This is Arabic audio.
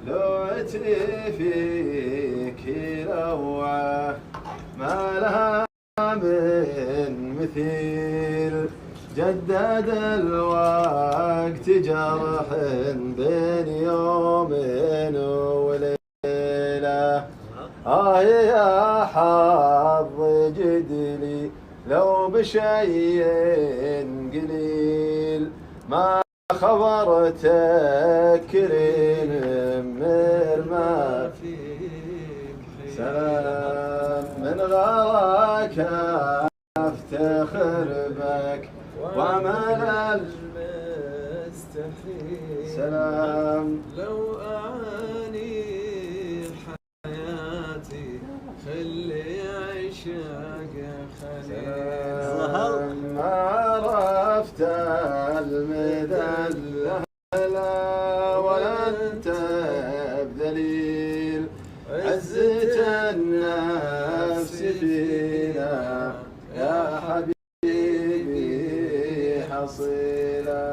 لوعتي فيك روعة ما لها من مثيل، جدد الوقت جرح بين يوم وليلة. يا حظ جدلي لو بشيء قليل، ما خبرتك كريم مرمى سلام من غراك افتخر بك وامل المستحيل سلام. لو اعاني حياتي خلي عشاق خليل، ما عرفت المدلل ولا انت بذليل، عزة النفس فينا يا حبيبي حصيلة.